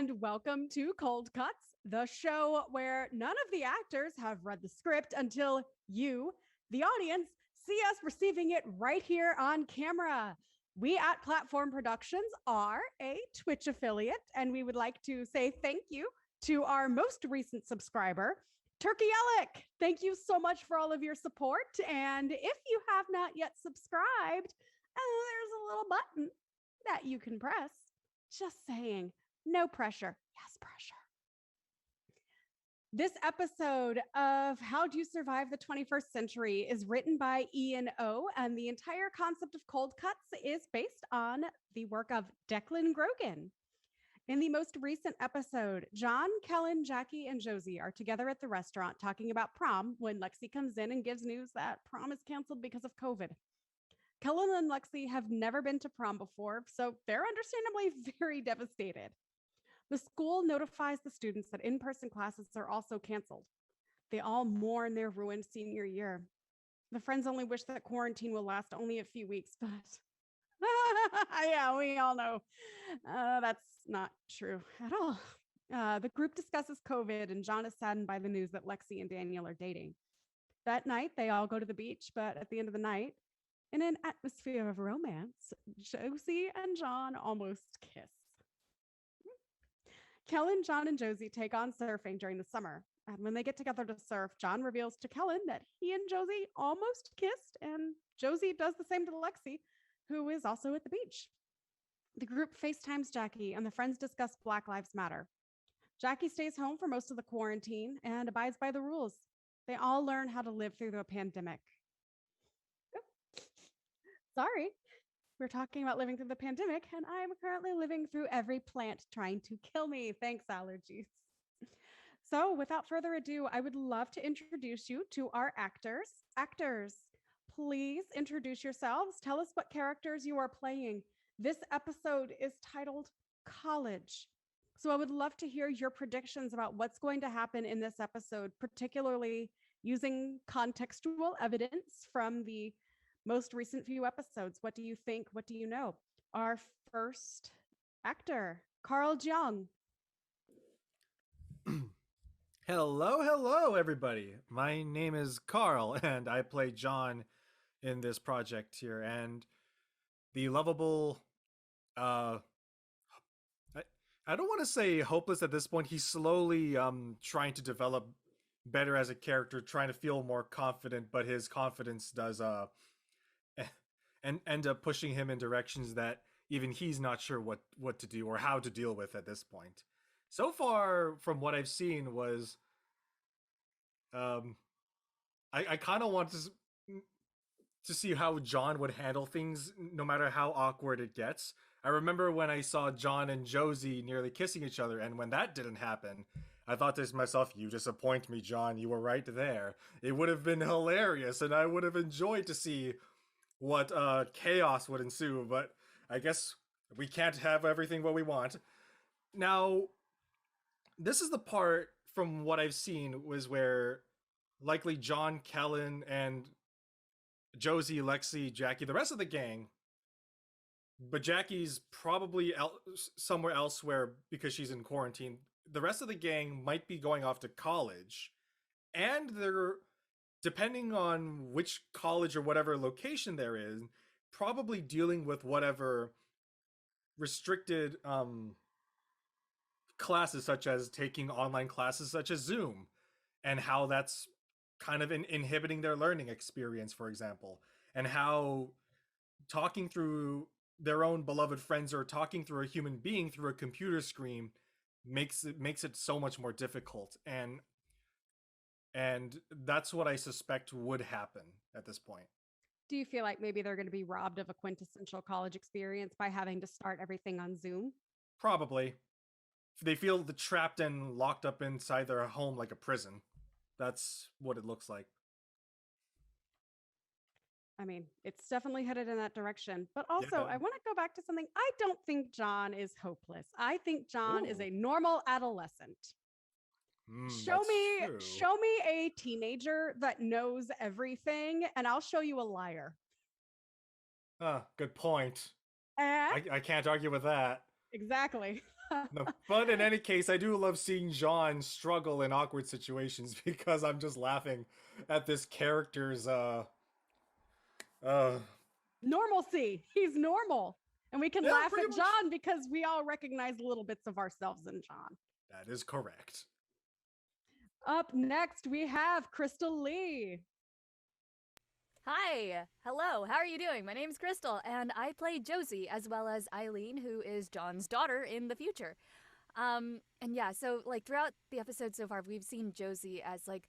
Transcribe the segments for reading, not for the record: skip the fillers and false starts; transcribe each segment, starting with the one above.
and welcome to Cold Cuts, the show where none of the actors have read the script until you, the audience, see us receiving it right here on camera. We at Platform Productions are a Twitch affiliate, and we would like to say thank you to our most recent subscriber, Turkey Alec. Thank you so much for all of your support. And if you have not yet subscribed, there's a little button that you can press. Just saying, no pressure. Yes, pressure. This episode of How Do You Survive the 21st Century is written by Ian O, and the entire concept of cold cuts is based on the work of Declan Grogan. In the most recent episode, John, Kellen, Jackie, and Josie are together at the restaurant talking about prom when Lexi comes in and gives news that prom is canceled because of COVID. Kellen and Lexi have never been to prom before, so they're understandably very devastated. The school notifies the students that in-person classes are also canceled. They all mourn their ruined senior year. The friends only wish that quarantine will last only a few weeks, but yeah, we all know that's not true at all. The group discusses COVID, and John is saddened by the news that Lexi and Daniel are dating. That night, they all go to the beach, but at the end of the night, in an atmosphere of romance, Josie and John almost kiss. Kellen, John, and Josie take on surfing during the summer. And when they get together to surf, John reveals to Kellen that he and Josie almost kissed, and Josie does the same to Lexi, who is also at the beach. The group FaceTimes Jackie, and the friends discuss Black Lives Matter. Jackie stays home for most of the quarantine and abides by the rules. They all learn how to live through the pandemic. Sorry, we're talking about living through the pandemic, and I'm currently living through every plant trying to kill me. Thanks, allergies. So without further ado, I would love to introduce you to our actors. Actors, please introduce yourselves. Tell us what characters you are playing. This episode is titled College. So I would love to hear your predictions about what's going to happen in this episode, particularly using contextual evidence from the most recent few episodes. What do you think? What do you know? Our first actor, Carl Jung. Hello, everybody. My name is Carl, and I play John in this project here. And the lovable, I don't want to say hopeless at this point. He's slowly trying to develop better as a character, trying to feel more confident, but his confidence does and end up pushing him in directions that even he's not sure what to do or how to deal with at this point. So far, from what I've seen, was I kind of want to see how John would handle things, no matter how awkward it gets. I remember when I saw John and Josie nearly kissing each other, and when that didn't happen, I thought to myself, "You disappoint me, John. You were right there. It would have been hilarious, and I would have enjoyed to see what chaos would ensue, but I guess we can't have everything what we want." Now, this is the part from what I've seen was where likely John, Kellen, and Josie, Lexi, Jackie, the rest of the gang, but Jackie's probably somewhere elsewhere because she's in quarantine. The rest of the gang might be going off to college, and they're, depending on which college or whatever location they're in, probably dealing with whatever restricted classes, such as taking online classes such as Zoom, and how that's kind of inhibiting their learning experience, for example, and how talking through their own beloved friends or talking through a human being through a computer screen makes it so much more difficult. And that's what I suspect would happen at this point. Do you feel like maybe they're going to be robbed of a quintessential college experience by having to start everything on Zoom? Probably. They feel trapped and locked up inside their home like a prison. That's what it looks like. I mean, it's definitely headed in that direction. But also, Yeah. I want to go back to something. I don't think John is hopeless. I think John is a normal adolescent. Show me a teenager that knows everything, and I'll show you a liar. Good point. I can't argue with that. Exactly. No, but in any case, I do love seeing Jean struggle in awkward situations because I'm just laughing at this character's uh Normalcy. He's normal. And we can yeah, laugh pretty at much. John because we all recognize little bits of ourselves in John. That is correct. Up next, we have Crystal Lee. Hi, hello, how are you doing? My name's Crystal, and I play Josie as well as Eileen, who is John's daughter in the future. And yeah, so like throughout the episode so far, we've seen Josie as like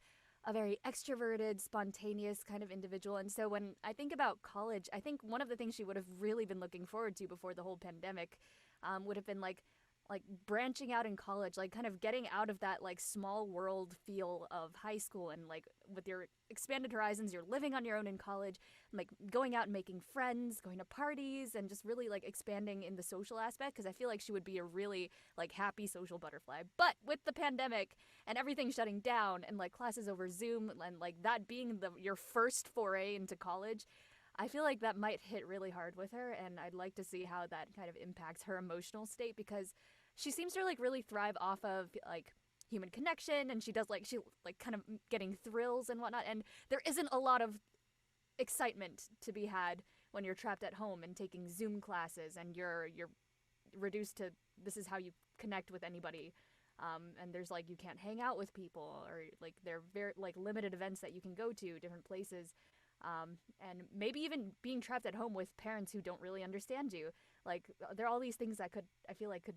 a very extroverted, spontaneous kind of individual. And so when I think about college, I think one of the things she would have really been looking forward to before the whole pandemic would have been like branching out in college, like kind of getting out of that like small world feel of high school, and like with your expanded horizons, you're living on your own in college, like going out and making friends, going to parties, and just really like expanding in the social aspect, because I feel like she would be a really like happy social butterfly. But with the pandemic and everything shutting down and like classes over Zoom and like that being your first foray into college, I feel like that might hit really hard with her, and I'd like to see how that kind of impacts her emotional state, because she seems to like really thrive off of like human connection, and she like kind of getting thrills and whatnot, and there isn't a lot of excitement to be had when you're trapped at home and taking Zoom classes, and you're reduced to this is how you connect with anybody. And there's like you can't hang out with people, or like there are very like limited events that you can go to, different places, and maybe even being trapped at home with parents who don't really understand you. Like there are all these things that I feel like could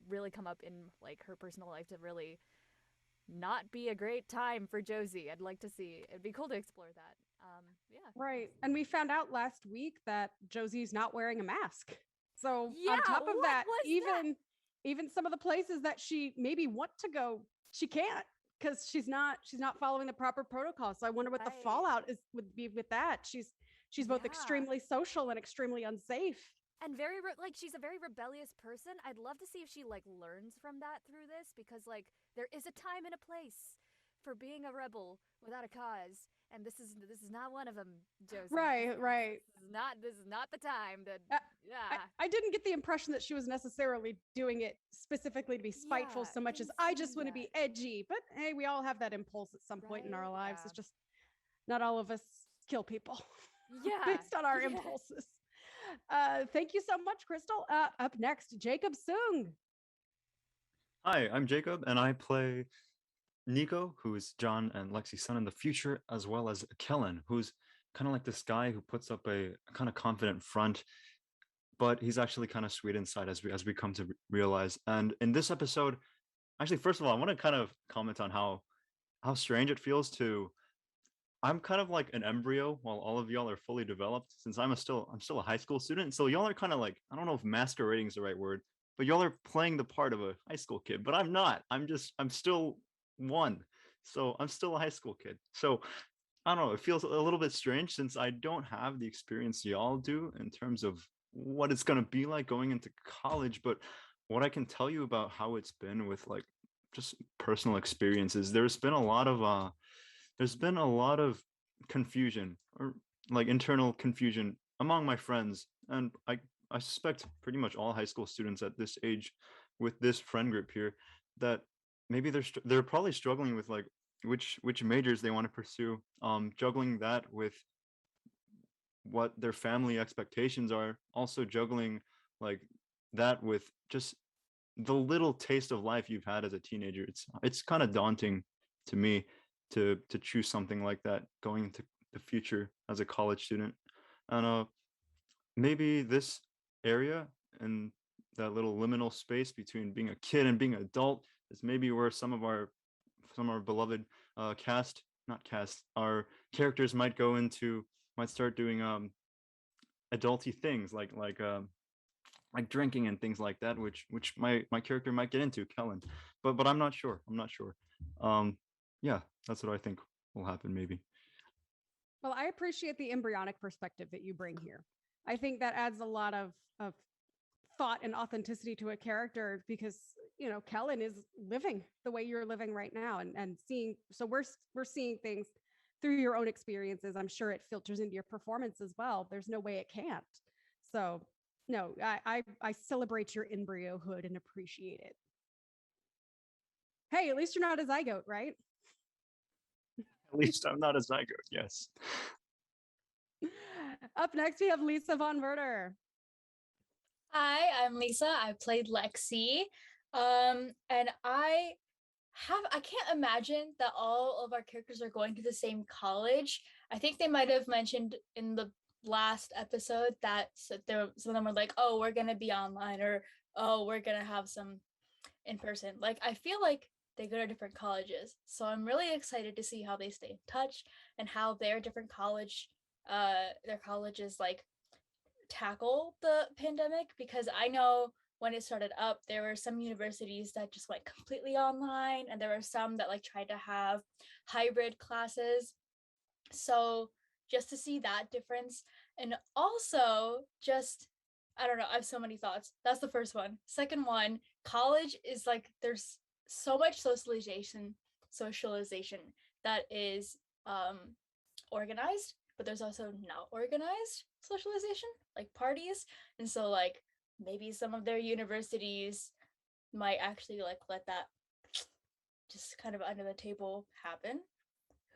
really come up in like her personal life to really not be a great time for Josie. I'd like to see. It'd be cool to explore that. Yeah. Right. And we found out last week that Josie's not wearing a mask. So Yeah. on top of What that, was that? even some of the places that she maybe want to go, she can't because she's not following the proper protocol. So I wonder what the Right. fallout is would be with that. She's both Yeah. extremely social and extremely unsafe. And like she's a very rebellious person. I'd love to see if she like learns from that through this, because like there is a time and a place for being a rebel without a cause, and this is not one of them, Josie. Right, right. This is not the time to Uh, yeah. I didn't get the impression that she was necessarily doing it specifically to be spiteful Yeah, so it much as didn't I just seem want to that. be edgy. But hey, we all have that impulse at some point in Right? our lives. Yeah. It's just not all of us kill people Yeah. based on our Yeah. impulses. Thank you so much, Crystal. Up next, Jacob Sung. Hi, I'm Jacob, and I play Nico, who is John and Lexi's son in the future, as well as Kellen, who's kind of like this guy who puts up a kind of confident front, but he's actually kind of sweet inside, as we come to realize. And in this episode, actually, first of all, I want to kind of comment on how strange it feels to. I'm kind of like an embryo while all of y'all are fully developed, since I'm still a high school student. So y'all are kind of like, I don't know if masquerading is the right word, but y'all are playing the part of a high school kid. But I'm not. I'm still one. So I'm still a high school kid. So I don't know. It feels a little bit strange since I don't have the experience y'all do in terms of what it's gonna be like going into college. But what I can tell you about how it's been with like just personal experiences, there's been a lot of confusion, or like internal confusion among my friends, and I suspect pretty much all high school students at this age with this friend group here, that maybe they're probably struggling with like which majors they want to pursue, juggling that with what their family expectations are, also juggling like that with just the little taste of life you've had as a teenager. It's kind of daunting to me to choose something like that going into the future as a college student. And maybe this area and that little liminal space between being a kid and being an adult is maybe where some of our beloved cast not cast our characters might start doing adulty things like drinking and things like that, which my character might get into, Kellen. But I'm not sure. Um, yeah, that's what I think will happen maybe. Well, I appreciate the embryonic perspective that you bring here. I think that adds a lot of thought and authenticity to a character because Kellen is living the way you're living right now and seeing. So we're seeing things through your own experiences. I'm sure it filters into your performance as well. There's no way it can't. So No, I celebrate your embryohood and appreciate it. Hey, at least you're not a zygote, right? At least I'm not a zygote. Yes. Up next, we have Lisa Von Werder. Hi, I'm Lisa. I played Lexi. And I can't imagine that all of our characters are going to the same college. I think they might have mentioned in the last episode that some of them were like, oh, we're gonna be online, or oh, we're gonna have some in person. Like, I feel like they go to different colleges. So I'm really excited to see how they stay in touch and how their colleges like tackle the pandemic, because I know when it started up, there were some universities that just went completely online, and there were some that like tried to have hybrid classes. So just to see that difference, and also just, I don't know, I have so many thoughts. That's the first one. Second one, college is like, there's so much socialization that is organized, but there's also not organized socialization, like parties. And so like maybe some of their universities might actually like let that just kind of under the table happen.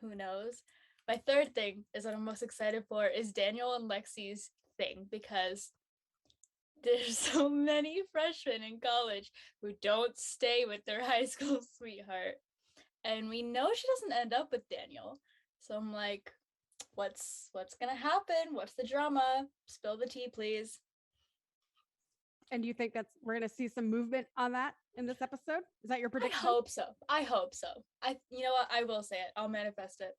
Who knows? My third thing is what I'm most excited for is Daniel and Lexi's thing, because there's so many freshmen in college who don't stay with their high school sweetheart. And we know she doesn't end up with Daniel. So I'm like, what's gonna happen? What's the drama? Spill the tea, please. And do you think we're going to see some movement on that in this episode? Is that your prediction? I hope so. You know what? I will say it. I'll manifest it.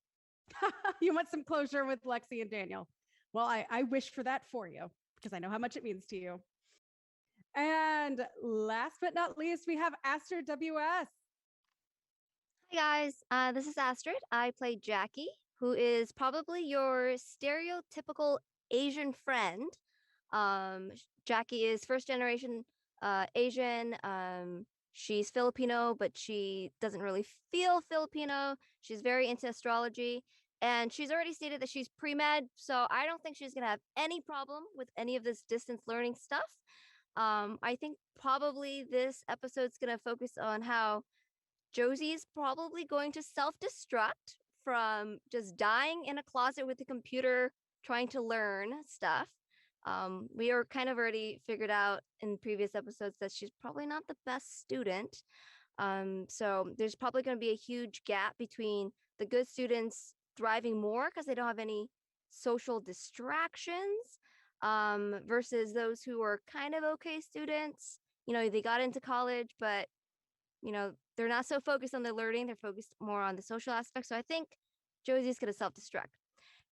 You want some closure with Lexi and Daniel. Well, I wish for that for you because I know how much it means to you. And last but not least, we have Astrid WS. Hi guys, this is Astrid. I play Jackie, who is probably your stereotypical Asian friend. Jackie is first generation Asian. She's Filipino, but she doesn't really feel Filipino. She's very into astrology, and she's already stated that she's pre-med, so I don't think she's gonna have any problem with any of this distance learning stuff. I think probably this episode's gonna focus on how Josie is probably going to self-destruct from just dying in a closet with a computer trying to learn stuff. We are kind of already figured out in previous episodes that she's probably not the best student. So there's probably going to be a huge gap between the good students thriving more because they don't have any social distractions, versus those who are kind of okay students. You know, they got into college, but they're not so focused on the learning. They're focused more on the social aspect. So I think Josie's going to self-destruct.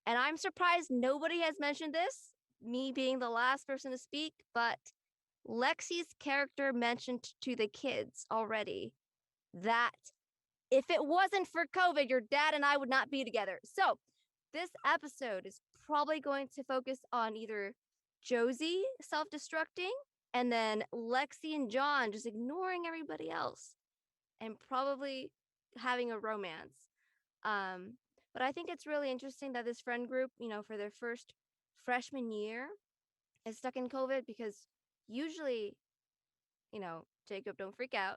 And I'm surprised nobody has mentioned this, me being the last person to speak, but Lexi's character mentioned to the kids already that if it wasn't for COVID, your dad and I would not be together. So this episode is probably going to focus on either Josie self-destructing and then Lexi and John just ignoring everybody else and probably having a romance. But I think it's really interesting that this friend group, for their first freshman year is stuck in COVID, because usually, Jacob, don't freak out.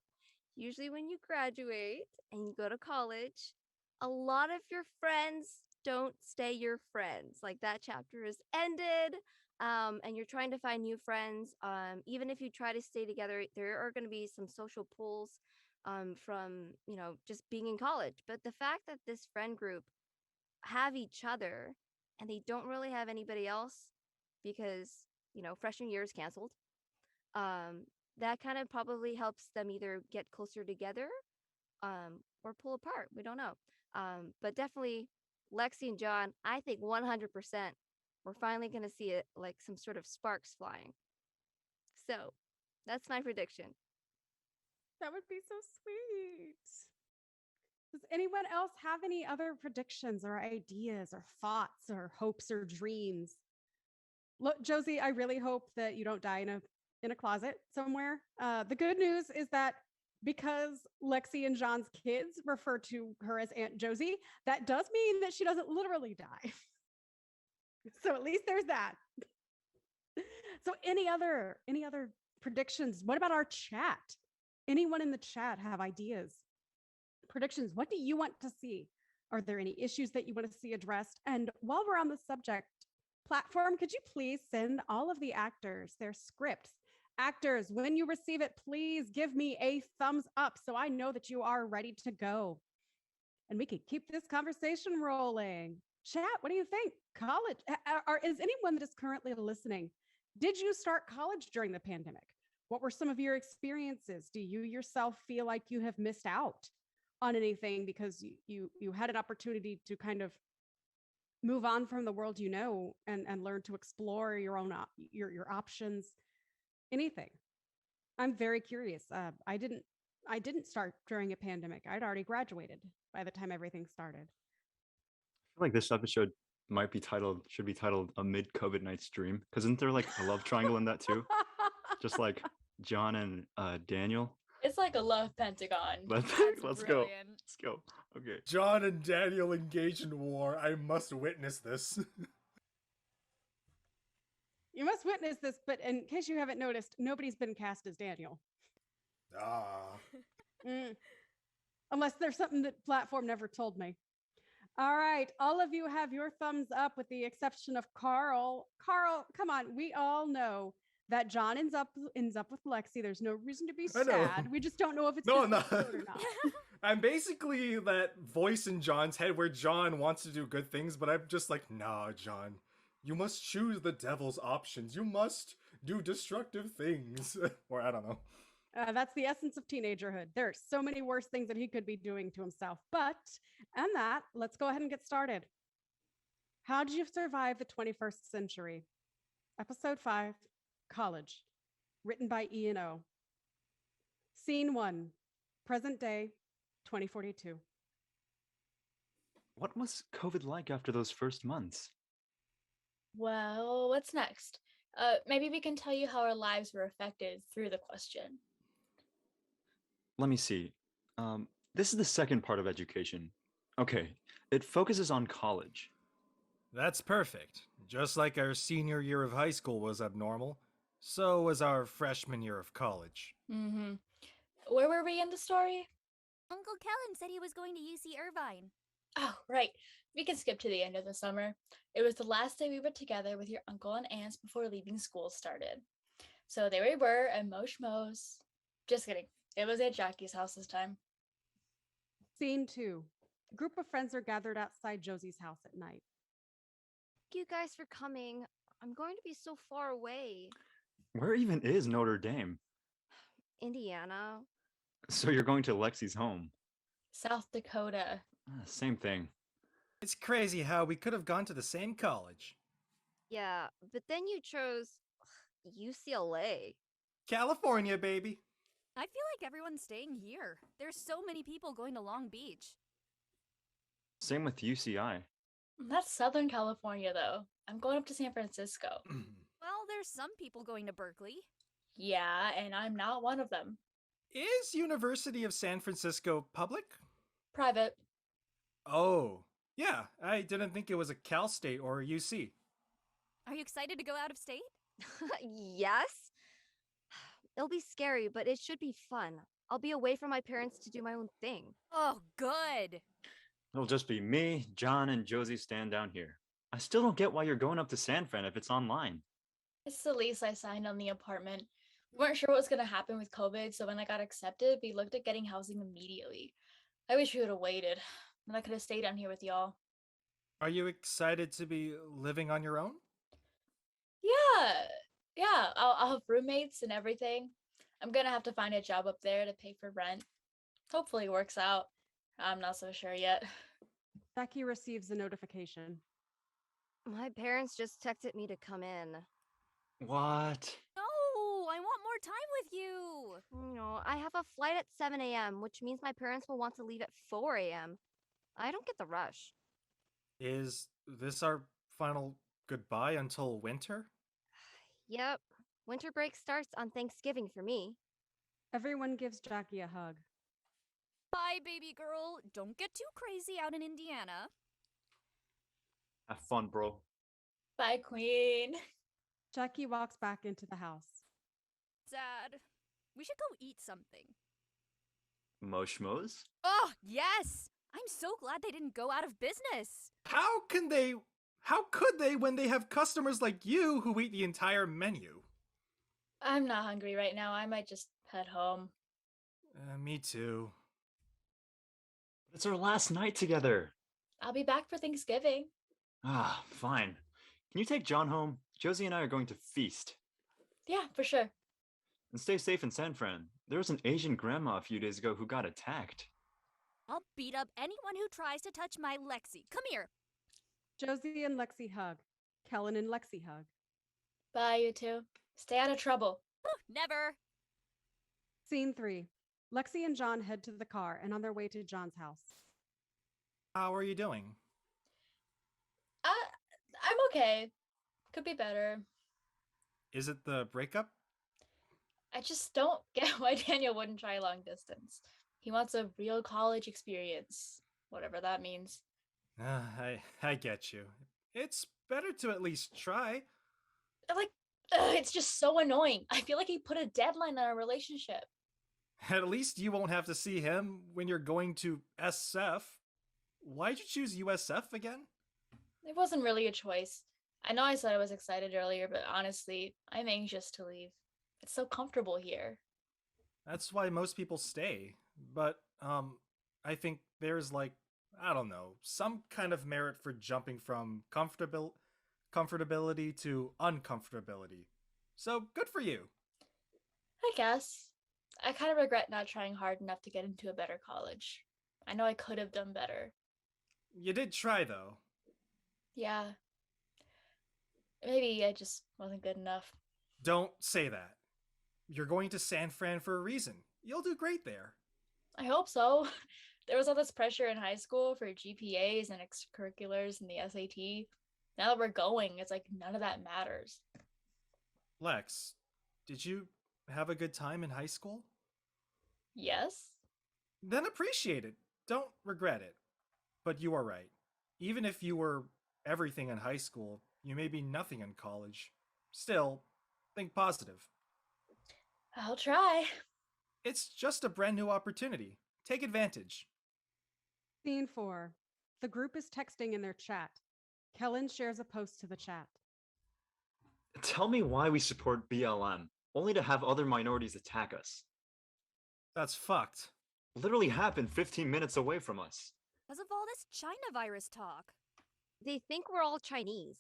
Usually when you graduate and you go to college, a lot of your friends don't stay your friends. Like, that chapter is ended, and you're trying to find new friends. Even if you try to stay together, there are going to be some social pulls from, just being in college. But the fact that this friend group have each other and they don't really have anybody else because, freshman year is canceled, that kind of probably helps them either get closer together or pull apart. We don't know. But definitely Lexi and John, I think 100% we're finally going to see it, like some sort of sparks flying. So that's my prediction. That would be so sweet. Does anyone else have any other predictions or ideas or thoughts or hopes or dreams? Look, Josie, I really hope that you don't die in a closet somewhere. The good news is that because Lexi and John's kids refer to her as Aunt Josie, that does mean that she doesn't literally die. So at least there's that. So any other predictions? What about our chat? Anyone in the chat have ideas? Predictions? What do you want to see? Are there any issues that you want to see addressed? And while we're on the subject, platform, could you please send all of the actors their scripts? Actors, when you receive it, please give me a thumbs up so I know that you are ready to go. And we can keep this conversation rolling. Chat, what do you think? College, is anyone that is currently listening? Did you start college during the pandemic? What were some of your experiences? Do you yourself feel like you have missed out on anything because you had an opportunity to kind of move on from the world you know and learn to explore your own your options? Anything? I'm very curious. I didn't start during a pandemic. I'd already graduated by the time everything started. I feel like this episode should be titled "A Mid-COVID Night's Dream" because isn't there like a love triangle in that too? Just like John and Daniel. It's like a love pentagon. Let's That's go. brilliant. Let's go. Okay. John and Daniel engage in war. I must witness this. You must witness this, but in case you haven't noticed, nobody's been cast as Daniel. Ah. Mm. Unless there's something that platform never told me. All right, all of you have your thumbs up with the exception of Carl. Carl, come on, we all know that John ends up with Lexi. There's no reason to be I know. sad. We just don't know if it's No, his no. episode or not. I'm basically that voice in John's head where John wants to do good things, but I'm just like, nah, John. You must choose the devil's options. You must do destructive things. Or I don't know. That's the essence of teenagerhood. There are so many worse things that he could be doing to himself. But, and that, let's go ahead and get started. How did you survive the 21st century? Episode 5, College, written by E&O. Scene 1, present day, 2042. What was COVID like after those first months? Well, what's next? Maybe we can tell you how our lives were affected through the question. Let me see. This is the second part of education. Okay, it focuses on college. That's perfect. Just like our senior year of high school was abnormal, so was our freshman year of college. Mm-hmm. Where were we in the story? Uncle Kellen said he was going to UC Irvine. Oh, right. We can skip to the end of the summer. It was the last day we were together with your uncle and aunts before leaving school started. So there we were at Mosh Mo's. Just kidding. It was at Jackie's house this time. Scene 2, a group of friends are gathered outside Josie's house at night. Thank you guys for coming. I'm going to be so far away. Where even is Notre Dame? Indiana. So you're going to Lexi's home. South Dakota. Same thing. It's crazy how we could have gone to the same college. Yeah, but then you chose UCLA. California, baby. I feel like everyone's staying here. There's so many people going to Long Beach. Same with UCI. That's Southern California, though. I'm going up to San Francisco. Well, there's some people going to Berkeley. Yeah, and I'm not one of them. Is University of San Francisco public? Private. Oh, yeah. I didn't think it was a Cal State or a UC. Are you excited to go out of state? Yes. It'll be scary, but it should be fun. I'll be away from my parents to do my own thing. Oh, good. It'll just be me, John, and Josie stand down here. I still don't get why you're going up to San Fran if it's online. It's the lease I signed on the apartment. We weren't sure what was going to happen with COVID, so when I got accepted, we looked at getting housing immediately. I wish we would have waited, and I could have stayed down here with y'all. Are you excited to be living on your own? Yeah, I'll have roommates and everything. I'm gonna have to find a job up there to pay for rent. Hopefully it works out. I'm not so sure yet. Becky receives a notification. My parents just texted me to come in. What? No, I want more time with you. I have a flight at 7 a.m., which means my parents will want to leave at 4 a.m. I don't get the rush. Is this our final goodbye until winter? Yep. Winter break starts on Thanksgiving for me. Everyone gives Jackie a hug. Bye, baby girl. Don't get too crazy out in Indiana. Have fun, bro. Bye, Queen. Jackie walks back into the house. Sad. We should go eat something. Moshmos? Oh, yes! I'm so glad they didn't go out of business. How could they when they have customers like you who eat the entire menu? I'm not hungry right now. I might just head home. Me too. It's our last night together. I'll be back for Thanksgiving. Ah, fine. Can you take John home? Josie and I are going to feast. Yeah, for sure. And stay safe in San Fran. There was an Asian grandma a few days ago who got attacked. I'll beat up anyone who tries to touch my Lexi. Come here. Josie and Lexi hug. Kellen and Lexi hug. Bye, you two. Stay out of trouble. Never. Scene 3. Lexi and John head to the car and on their way to John's house. How are you doing? I'm okay. Could be better. Is it the breakup? I just don't get why Daniel wouldn't try long distance. He wants a real college experience, whatever that means. I get you. It's better to at least try. Like, it's just so annoying. I feel like he put a deadline on our relationship. At least you won't have to see him when you're going to SF. Why'd you choose USF again? It wasn't really a choice. I know I said I was excited earlier, but honestly, I'm anxious to leave. It's so comfortable here. That's why most people stay. But, I think there's I don't know, some kind of merit for jumping from comfortability to uncomfortability. So, good for you. I guess. I kind of regret not trying hard enough to get into a better college. I know I could have done better. You did try, though. Yeah. Maybe I just wasn't good enough. Don't say that. You're going to San Fran for a reason. You'll do great there. I hope so. There was all this pressure in high school for GPAs and extracurriculars and the SAT. Now that we're going, it's like none of that matters. Lex, did you have a good time in high school? Yes? Then appreciate it. Don't regret it. But you are right. Even if you were everything in high school, you may be nothing in college. Still, think positive. I'll try. It's just a brand new opportunity. Take advantage. Scene 4. The group is texting in their chat. Kellen shares a post to the chat. Tell me why we support BLM, only to have other minorities attack us. That's fucked. Literally happened 15 minutes away from us. Because of all this China virus talk. They think we're all Chinese.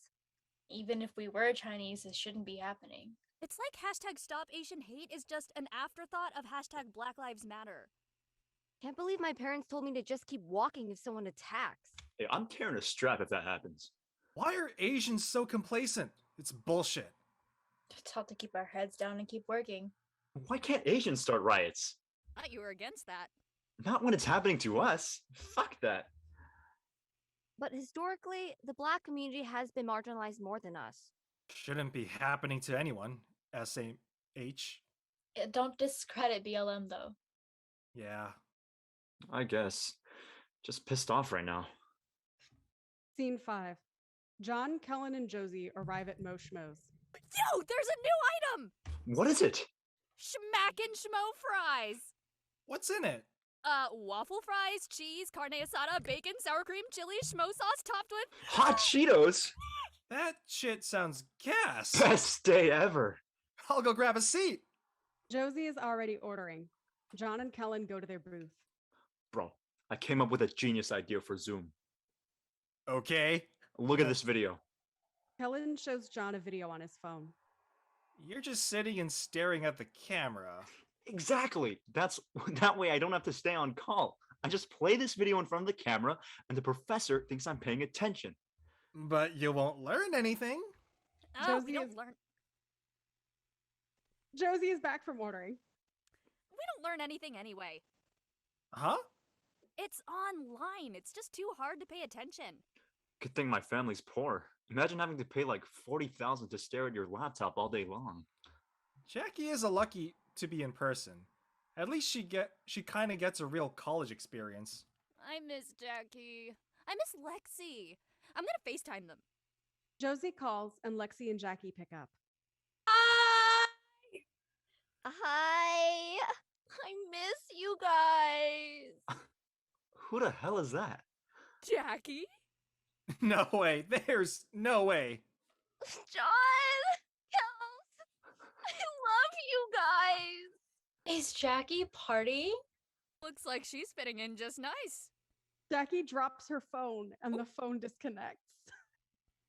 Even if we were Chinese, this shouldn't be happening. It's like hashtag Stop Asian Hate is just an afterthought of hashtag Black Lives Matter. Can't believe my parents told me to just keep walking if someone attacks. Hey, I'm tearing a strap if that happens. Why are Asians so complacent? It's bullshit. It's hard to keep our heads down and keep working. Why can't Asians start riots? Thought you were against that. Not when it's happening to us. Fuck that. But historically, the Black community has been marginalized more than us. Shouldn't be happening to anyone. S-A-H. Don't discredit BLM, though. Yeah. I guess. Just pissed off right now. Scene 5. John, Kellen, and Josie arrive at Mo Schmo's. Yo, there's a new item! What is it? Schmackin' Schmo fries! What's in it? Waffle fries, cheese, carne asada, bacon, sour cream, chili, schmo sauce topped with... Hot Cheetos? That shit sounds gas. Best day ever. I'll go grab a seat. Josie is already ordering. John and Kellen go to their booth. Bro, I came up with a genius idea for Zoom. Okay. Look at this video. Kellen shows John a video on his phone. You're just sitting and staring at the camera. Exactly. That way I don't have to stay on call. I just play this video in front of the camera and the professor thinks I'm paying attention. But you won't learn anything. Oh, Josie Josie is back from ordering. We don't learn anything anyway. Huh? It's online. It's just too hard to pay attention. Good thing my family's poor. Imagine having to pay like $40,000 to stare at your laptop all day long. Jackie is a lucky to be in person. At least she kind of gets a real college experience. I miss Jackie. I miss Lexi. I'm gonna FaceTime them. Josie calls and Lexi and Jackie pick up. Hi. I miss you guys. Who the hell is that? Jackie? No way. There's no way. John, Kels, I love you guys. Is Jackie party? Looks like she's fitting in just nice. Jackie drops her phone and the phone disconnects.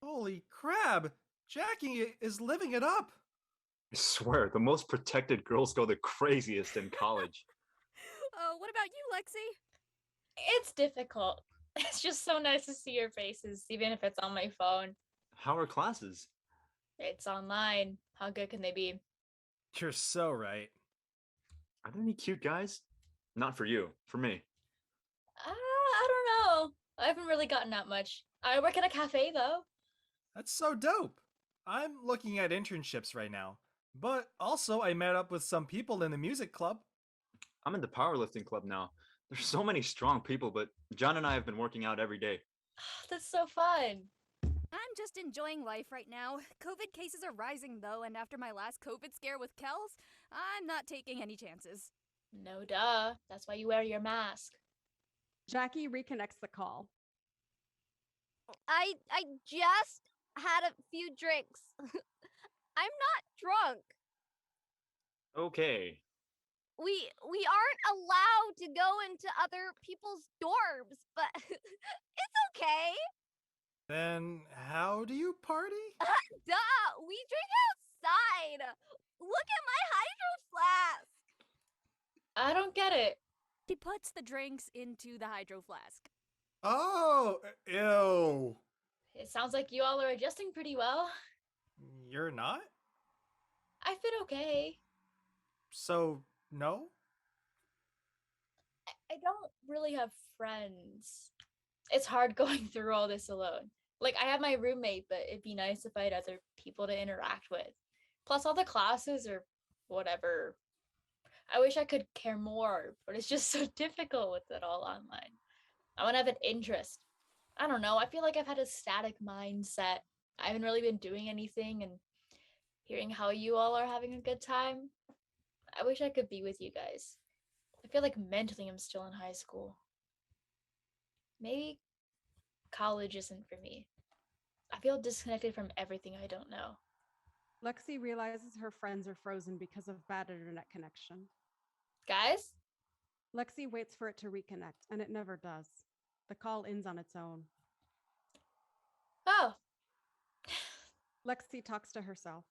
Holy crab. Jackie is living it up. I swear, the most protected girls go the craziest in college. What about you, Lexi? It's difficult. It's just so nice to see your faces, even if it's on my phone. How are classes? It's online. How good can they be? You're so right. Are there any cute guys? Not for you, for me. I don't know. I haven't really gotten that much. I work at a cafe though. That's so dope. I'm looking at internships right now. But also, I met up with some people in the music club. I'm in the powerlifting club now. There's so many strong people, but John and I have been working out every day. That's so fun. I'm just enjoying life right now. COVID cases are rising though, and after my last COVID scare with Kels, I'm not taking any chances. No duh. That's why you wear your mask. Jackie reconnects the call. I just had a few drinks. I'm not drunk. Okay. We aren't allowed to go into other people's dorms, but it's okay. Then how do you party? Duh, we drink outside. Look at my hydro flask. I don't get it. She puts the drinks into the hydro flask. Oh, ew. It sounds like you all are adjusting pretty well. You're not? I fit okay. So, no? I don't really have friends. It's hard going through all this alone. Like, I have my roommate, but it'd be nice if I had other people to interact with. Plus, all the classes are whatever. I wish I could care more, but it's just so difficult with it all online. I want to have an interest. I don't know. I feel like I've had a static mindset. I haven't really been doing anything, and hearing how you all are having a good time, I wish I could be with you guys. I feel like mentally I'm still in high school. Maybe college isn't for me. I feel disconnected from everything I don't know. Lexi realizes her friends are frozen because of bad internet connection. Guys? Lexi waits for it to reconnect, and it never does. The call ends on its own. Oh, Lexi talks to herself.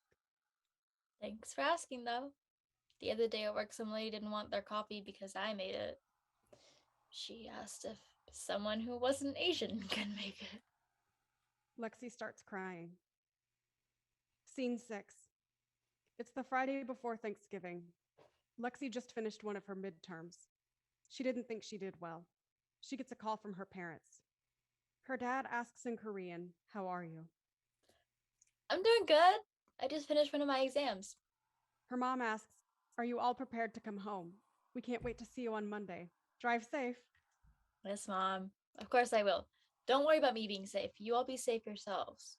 thanks for asking though. The other day at work, some lady didn't want their coffee because I made it. She asked if someone who wasn't Asian can make it. Lexi starts crying. Scene 6. It's the Friday before Thanksgiving. Lexi just finished one of her midterms. She didn't think she did well. She gets a call from her parents. Her dad asks in Korean, "How are you?" I'm doing good. I just finished one of my exams. Her mom asks, "Are you all prepared to come home? We can't wait to see you on Monday. Drive safe." Yes, Mom. Of course I will. Don't worry about me being safe. You all be safe yourselves.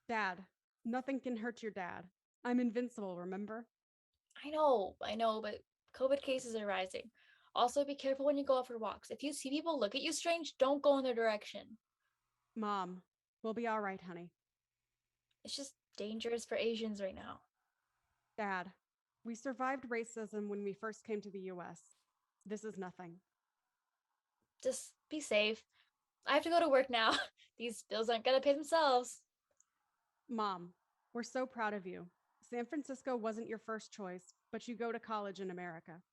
Dad, nothing can hurt your dad. I'm invincible, remember? I know, but COVID cases are rising. Also, be careful when you go out for walks. If you see people look at you strange, don't go in their direction. Mom, we'll be all right, honey. It's just dangerous for Asians right now. Dad, we survived racism when we first came to the US. This is nothing. Just be safe. I have to go to work now. These bills aren't gonna pay themselves. Mom, we're so proud of you. San Francisco wasn't your first choice, but you go to college in America.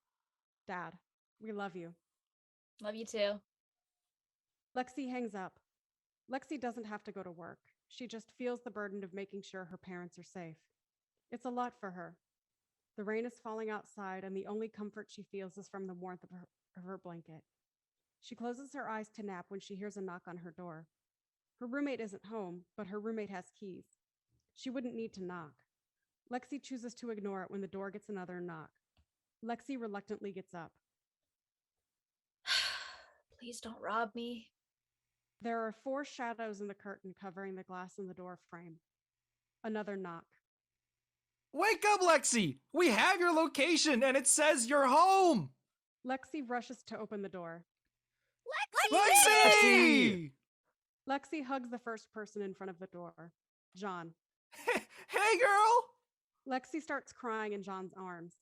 Dad, we love you. Love you too. Lexi hangs up. Lexi doesn't have to go to work. She just feels the burden of making sure her parents are safe. It's a lot for her. The rain is falling outside, and the only comfort she feels is from the warmth of her blanket. She closes her eyes to nap when she hears a knock on her door. Her roommate isn't home, but her roommate has keys. She wouldn't need to knock. Lexi chooses to ignore it when the door gets another knock. Lexi reluctantly gets up. Please don't rob me. There are 4 shadows in the curtain covering the glass in the door frame. Another knock. Wake up, Lexi! We have your location and it says you're home! Lexi rushes to open the door. Lexi! Lexi hugs the first person in front of the door, John. Hey, girl! Lexi starts crying in John's arms.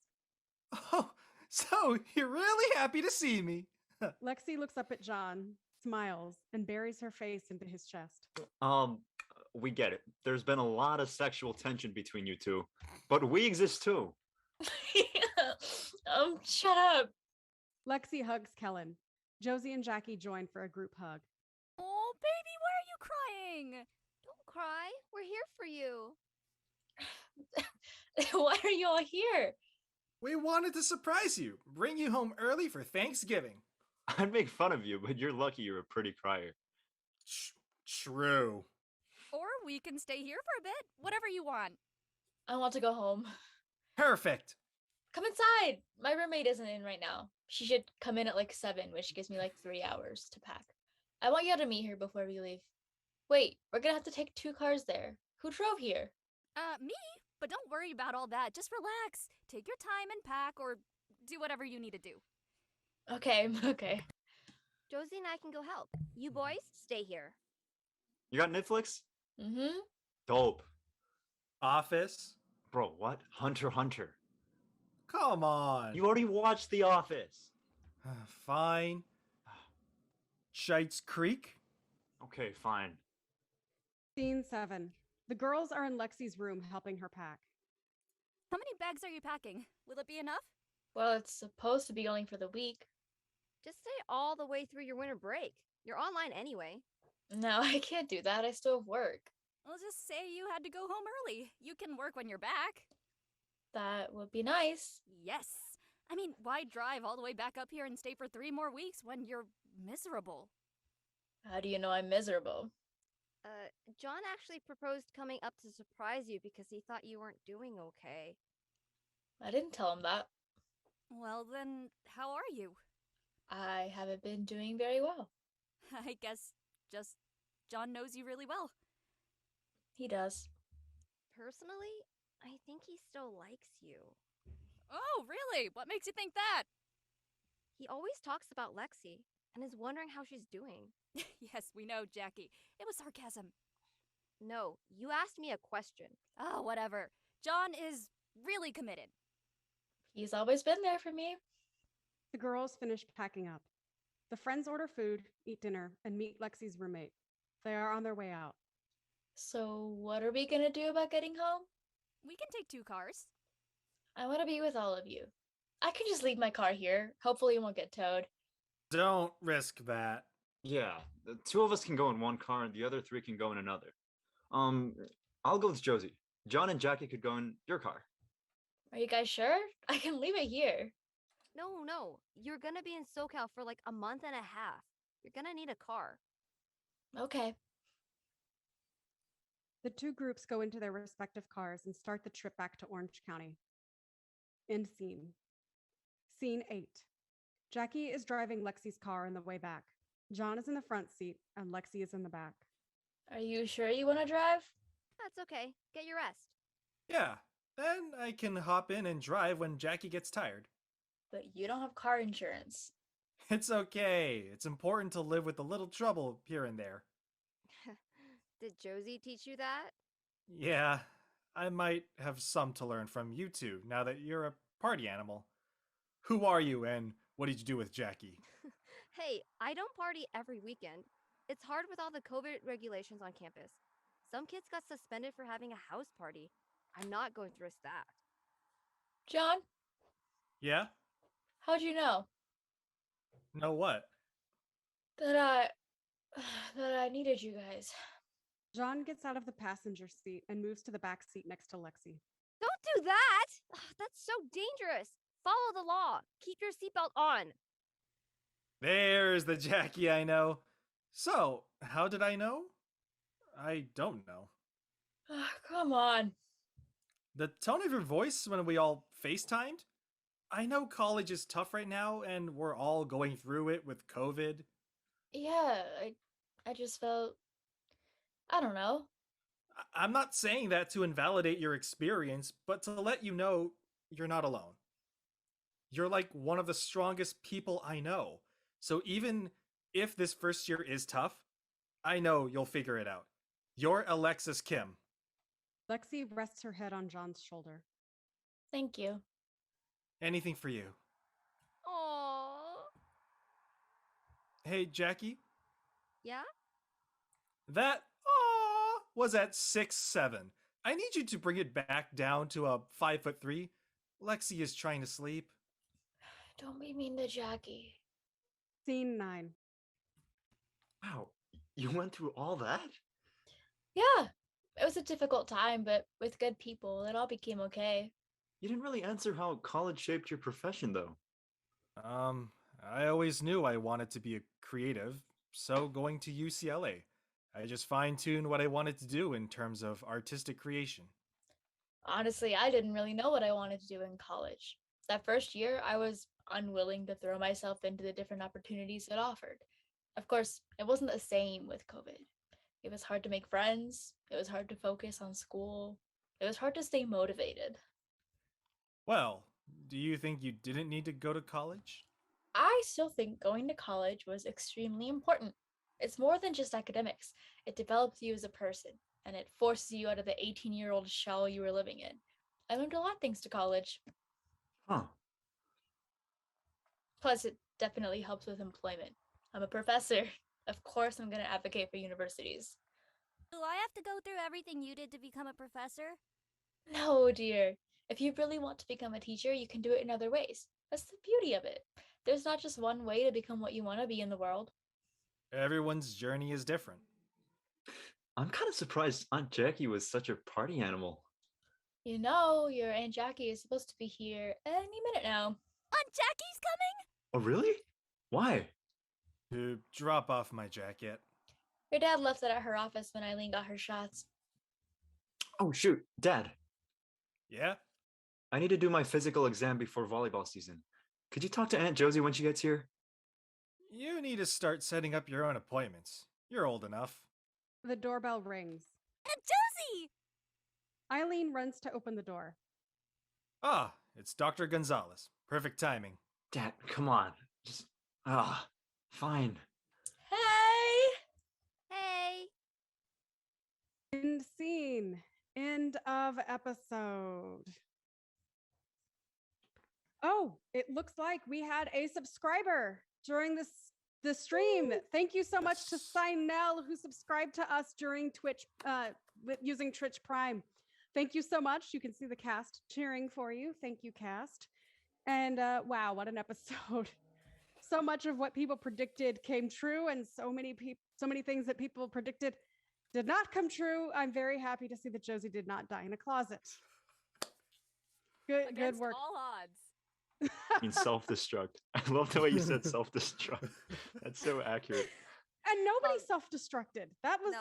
Oh, so you're really happy to see me. Lexi looks up at John, smiles, and buries her face into his chest. We get it. There's been a lot of sexual tension between you two, but we exist too. Shut up. Lexi hugs Kellen. Josie and Jackie join for a group hug. Oh, baby, why are you crying? Don't cry. We're here for you. Why are you all here? We wanted to surprise you, bring you home early for Thanksgiving. I'd make fun of you, but you're lucky you're a pretty crier. True. Or we can stay here for a bit. Whatever you want. I want to go home. Perfect. Come inside. My roommate isn't in right now. She should come in at like 7, which gives me like 3 hours to pack. I want you to meet her before we leave. Wait, we're gonna have to take 2 cars there. Who drove here? Me? But don't worry about all that. Just relax. Take your time and pack or do whatever you need to do. Okay, okay. Josie and I can go help. You boys, stay here. You got Netflix? Mm-hmm. Dope. Office? Bro, what? Hunter x Hunter. Come on. You already watched The Office. Fine. Shites Creek? Okay, fine. Scene 7. The girls are in Lexi's room helping her pack. How many bags are you packing? Will it be enough? Well, it's supposed to be only for the week. Just stay all the way through your winter break. You're online anyway. No, I can't do that. I still have work. Well, just say you had to go home early. You can work when you're back. That would be nice. Yes. I mean, why drive all the way back up here and stay for 3 more weeks when you're miserable? How do you know I'm miserable? John actually proposed coming up to surprise you because he thought you weren't doing okay. I didn't tell him that. Well, then, how are you? I haven't been doing very well. I guess just John knows you really well. He does. Personally, I think he still likes you. Oh, really? What makes you think that? He always talks about Lexi and is wondering how she's doing. Yes, we know, Jackie. It was sarcasm. No, you asked me a question. Oh, whatever. John is really committed. He's always been there for me. The girls finish packing up. The friends order food, eat dinner, and meet Lexi's roommate. They are on their way out. So what are we gonna do about getting home? We can take 2 cars. I want to be with all of you. I can just leave my car here. Hopefully it won't get towed. Don't risk that. Yeah, the 2 of us can go in one car and the other 3 can go in another. I'll go with Josie. John and Jackie could go in your car. Are you guys sure? I can leave it here. No. You're gonna be in SoCal for like a month and a half. You're gonna need a car. Okay. The 2 groups go into their respective cars and start the trip back to Orange County. End scene. Scene 8. Jackie is driving Lexi's car on the way back. John is in the front seat and Lexi is in the back. Are you sure you want to drive? That's okay. Get your rest. Yeah, then I can hop in and drive when Jackie gets tired. But you don't have car insurance. It's okay. It's important to live with a little trouble here and there. Did Josie teach you that? Yeah, I might have some to learn from you two now that you're a party animal. Who are you and what did you do with Jackie? Hey, I don't party every weekend. It's hard with all the COVID regulations on campus. Some kids got suspended for having a house party. I'm not going to risk that. John, Yeah? how'd you know? Know what? That I that I needed you guys. John gets out of the passenger seat and moves to the back seat next to Lexi. Don't do that! Ugh, that's so dangerous. Follow the law. Keep your seatbelt on. There's the Jackie I know. So, how did I know? I don't know. Come on. The tone of your voice when we all FaceTimed? I know college is tough right now and we're all going through it with COVID. Yeah, I just felt I don't know. I'm not saying that to invalidate your experience, but to let you know you're not alone. You're like one of the strongest people I know. So even if this first year is tough, I know you'll figure it out. You're Alexis Kim. Lexi rests her head on John's shoulder. Thank you. Anything for you. Oh. Hey, Jackie, Yeah? that aw was at 6'7". I need you to bring it back down to a 5'3". Lexi is trying to sleep. Don't be mean to Jackie. Scene 9. Wow, you went through all that? Yeah, it was a difficult time, but with good people, it all became okay. You didn't really answer how college shaped your profession, though. I always knew I wanted to be a creative, so going to UCLA, I just fine-tuned what I wanted to do in terms of artistic creation. Honestly, I didn't really know what I wanted to do in college. That first year, I was unwilling to throw myself into the different opportunities it offered. Of course, it wasn't the same with COVID. It was hard to make friends, it was hard to focus on school, it was hard to stay motivated. Well, do you think you didn't need to go to college? I still think going to college was extremely important. It's more than just academics, it develops you as a person, and it forces you out of the 18-year-old shell you were living in. I learned a lot thanks to college. Huh. Plus, it definitely helps with employment. I'm a professor. Of course, I'm going to advocate for universities. Do I have to go through everything you did to become a professor? No, dear. If you really want to become a teacher, you can do it in other ways. That's the beauty of it. There's not just one way to become what you want to be in the world. Everyone's journey is different. I'm kind of surprised Aunt Jackie was such a party animal. You know, your Aunt Jackie is supposed to be here any minute now. Aunt Jackie's coming? Oh, really? Why? To drop off my jacket. Your dad left it at her office when Eileen got her shots. Oh, shoot. Dad, Yeah? I need to do my physical exam before volleyball season. Could you talk to Aunt Josie when she gets here? You need to start setting up your own appointments. You're old enough. The doorbell rings. Aunt Josie! Eileen runs to open the door. Ah, it's Dr. Gonzalez. Perfect timing. Dad, come on. Just, fine. Hey! Hey. End scene. End of episode. Oh, it looks like we had a subscriber during the stream. Thank you so much to Sinel, who subscribed to us during Twitch using Twitch Prime. Thank you so much. You can see the cast cheering for you. Thank you, cast. And wow, what an episode. So much of what people predicted came true, and so many things that people predicted did not come true. I'm very happy to see that Josie did not die in a closet. Good Against work. all odds. I mean, self-destruct. I love the way you said self-destruct. That's so accurate. And nobody self-destructed. That was No.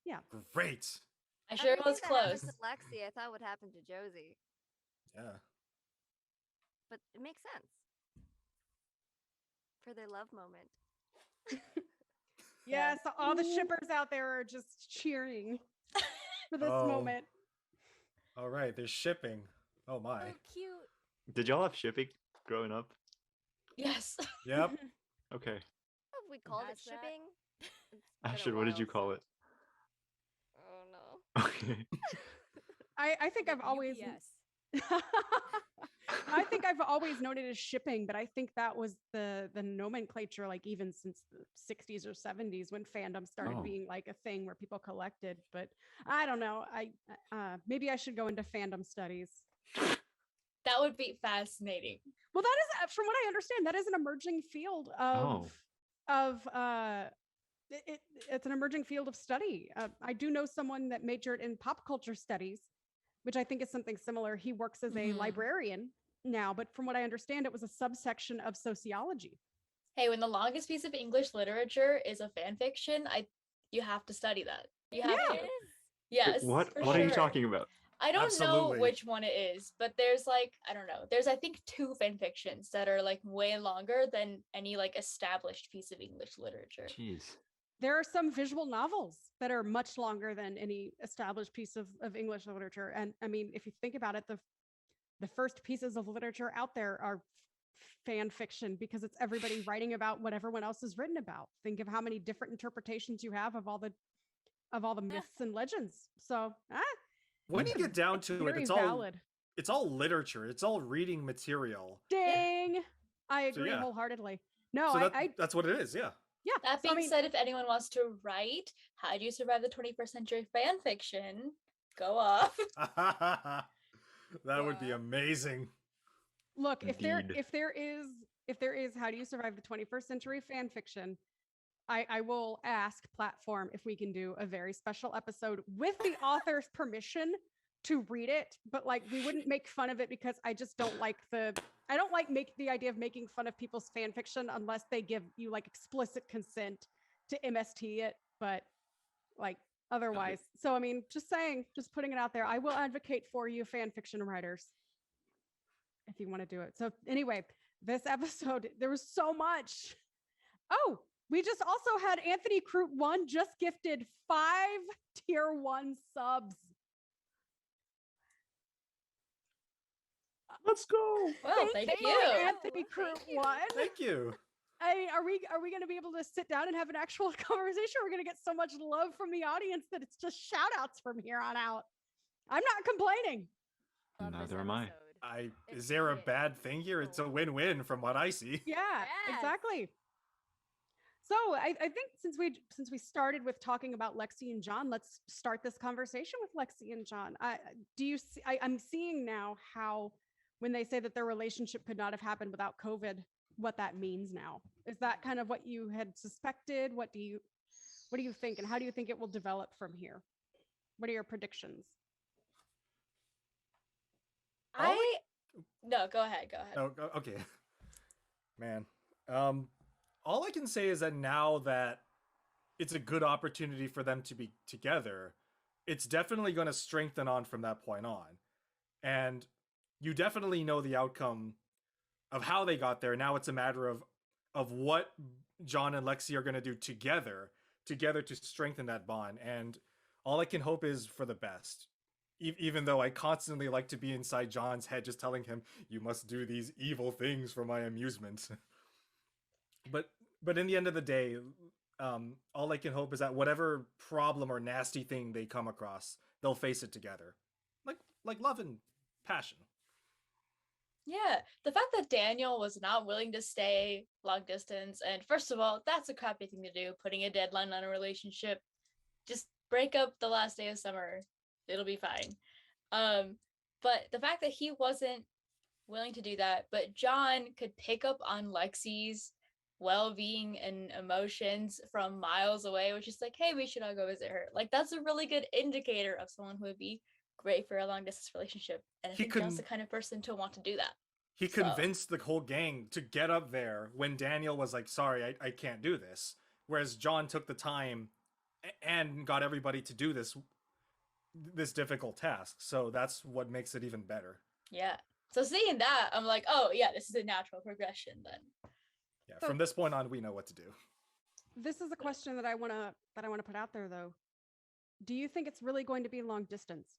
yeah. Great. I sure Everything was that happened close. to Lexi, I thought would happen to Josie, Yeah. but it makes sense for their love moment. Yes, all the shippers out there are just cheering for this Oh. moment. All right, there's shipping. Oh my. So cute. Did y'all have shipping growing up? Yes. Yep. Okay. What have we called it That's that. shipping? It's been a Ashton, what did you while, call so- it? Oh no. Okay. I think I've always UPS. I think I've always known it as shipping, but I think that was the nomenclature, like even since the 60s or 70s when fandom started Oh. being like a thing where people collected. But I don't know. Maybe I should go into fandom studies. That would be fascinating. Well, that is, from what I understand, that is an emerging field it's an emerging field of study. I do know someone that majored in pop culture studies, which I think is something similar. He works as a Mhm. librarian now, but from what I understand, it was a subsection of sociology. Hey, when the longest piece of English literature is a fan fiction, you have to study that. You have Yeah. to. It is. Yes. What for are you sure. talking about? I don't Absolutely. know which one it is, but there's like, I don't know. There's I think 2 fan fictions that are like way longer than any like established piece of English literature. Jeez. there are some visual novels that are much longer than any established piece of English literature. And I mean, if you think about it, the first pieces of literature out there are fan fiction because it's everybody writing about what everyone else has written about. Think of how many different interpretations you have of all the myths and legends. So when you get down to it, very it's valid. all literature. It's all reading material. Ding. I So, agree yeah. wholeheartedly. No, So I that's what it is. Yeah. yeah. That So, I being mean, said, if anyone wants to write How Do You Survive the 21st Century fan fiction, go off. That would be Yeah. amazing. look, if Indeed. there is How Do You Survive the 21st Century fan fiction, I will ask Platform if we can do a very special episode with the author's permission to read it, but like we wouldn't make fun of it because I just don't like the idea of making fun of people's fan fiction unless they give you like explicit consent to MST it, but like otherwise. So I mean, just saying, just putting it out there. I will advocate for you fan fiction writers if you want to do it. So anyway, this episode, there was so much. Oh, we just also had Anthony Crute 1 just gifted 5 tier 1 subs. Let's go. Well, thank you. Anthony Crute 1. Thank you. I mean, are we going to be able to sit down and have an actual conversation? We're going to get so much love from the audience that it's just shout outs from here on out. I'm not complaining. Love this Neither am I. episode. Is there a bad thing here? It's a win-win from what I see. Yeah, Yes. exactly. So I think since we started with talking about Lexi and John, let's start this conversation with Lexi and John. I'm seeing now how when they say that their relationship could not have happened without COVID, what that means now. Is that kind of what you had suspected? What do you think, and how do you think it will develop from here? What are your predictions? No, go ahead. Oh, okay. Man. All I can say is that now that it's a good opportunity for them to be together, it's definitely going to strengthen on from that point on. And you definitely know the outcome of how they got there. Now it's a matter of what John and Lexi are going to do together to strengthen that bond. And all I can hope is for the best. Even though I constantly like to be inside John's head just telling him, you must do these evil things for my amusement. But in the end of the day, all I can hope is that whatever problem or nasty thing they come across, they'll face it together. Like love and passion. Yeah, the fact that Daniel was not willing to stay long distance, and first of all, that's a crappy thing to do, putting a deadline on a relationship. Just break up the last day of summer. It'll be fine. But the fact that he wasn't willing to do that, but John could pick up on Lexi's well-being and emotions from miles away, which is like, hey, we should all go visit her. Like, that's a really good indicator of someone who would be great for a long-distance relationship. And I think John's the kind of person to want to do that. He convinced the whole gang to get up there when Daniel was like, sorry, I can't do this. Whereas John took the time and got everybody to do this difficult task. So that's what makes it even better. Yeah. So seeing that, I'm like, oh yeah, this is a natural progression then. Yeah, from this point on, we know what to do. This is a question that I want to put out there though. Do you think it's really going to be long distance?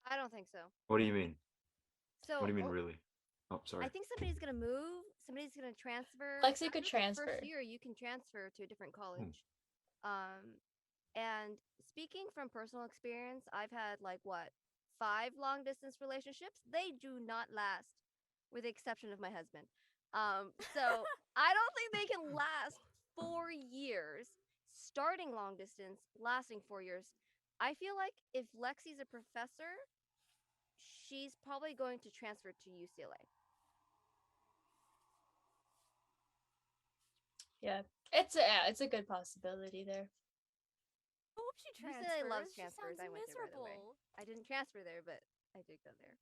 I don't think so. What do you mean? So What do you mean, really? Oh, sorry. I think somebody's gonna move. Somebody's gonna transfer. Lexi could After the transfer. First year, you can transfer to a different college. And speaking from personal experience, I've had 5 long distance relationships. They do not last, with the exception of my husband. So I don't think they can last 4 years. Starting long distance, lasting 4 years. I feel like if Lexi's a professor, she's probably going to transfer to UCLA. Yeah. It's a good possibility there. I hope she transfers. UCLA loves She transfers. sounds I went there, by the way. miserable. I didn't transfer there, but I did go there.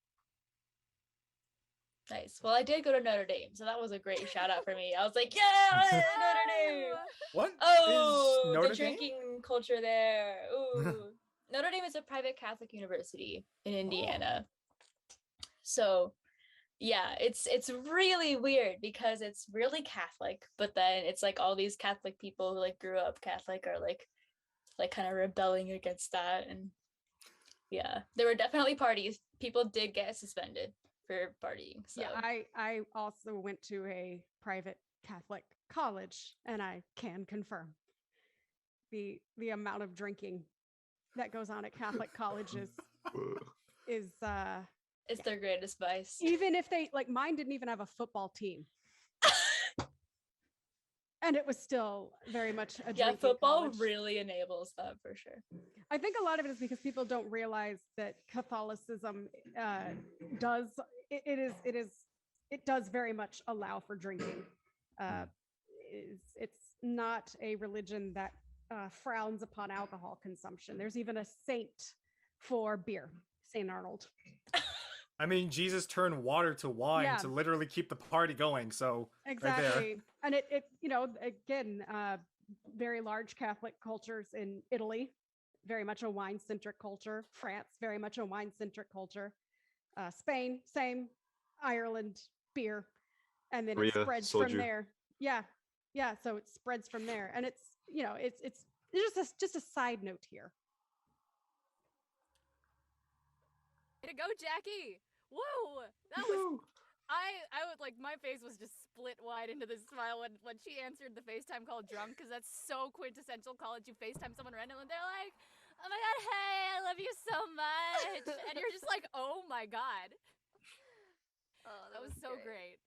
Nice. Well, I did go to Notre Dame, so that was a great shout out for me. I was like, yeah, Notre Dame. What Oh, is Notre the Dame? drinking culture there. Ooh. Notre Dame is a private Catholic university in Indiana. So, Yeah, it's really weird because it's really Catholic, but then it's like all these Catholic people who like grew up Catholic are like kind of rebelling against that. And yeah, there were definitely parties. People did get suspended for partying. So Yeah, I also went to a private Catholic college, and I can confirm the amount of drinking that goes on at Catholic colleges is it's their greatest vice. even if they like mine didn't even have a football team. And it was still very much a Yeah, drinking football college. really enables that for sure. I think a lot of it is because people don't realize that Catholicism does it does very much allow for drinking. It's not a religion that frowns upon alcohol consumption. There's even a saint for beer, Saint Arnold. I mean, Jesus turned water to wine Yeah. to literally keep the party going. So Exactly. right there. And it you know, again, very large Catholic cultures in Italy, very much a wine-centric culture. France, very much a wine-centric culture. Spain, same. Ireland, beer. And then it Korea, spreads from soju. there. Yeah. Yeah. So it spreads from there. And it's, you know, it's just a side note here. Way to go, Jackie! Woo! That was I would like my face was just split wide into this smile when she answered the FaceTime call drunk, because that's so quintessential college. You FaceTime someone random and they're like, "Oh my god, hey, I love you so much," and you're just like, "Oh my god." Oh, That was so great.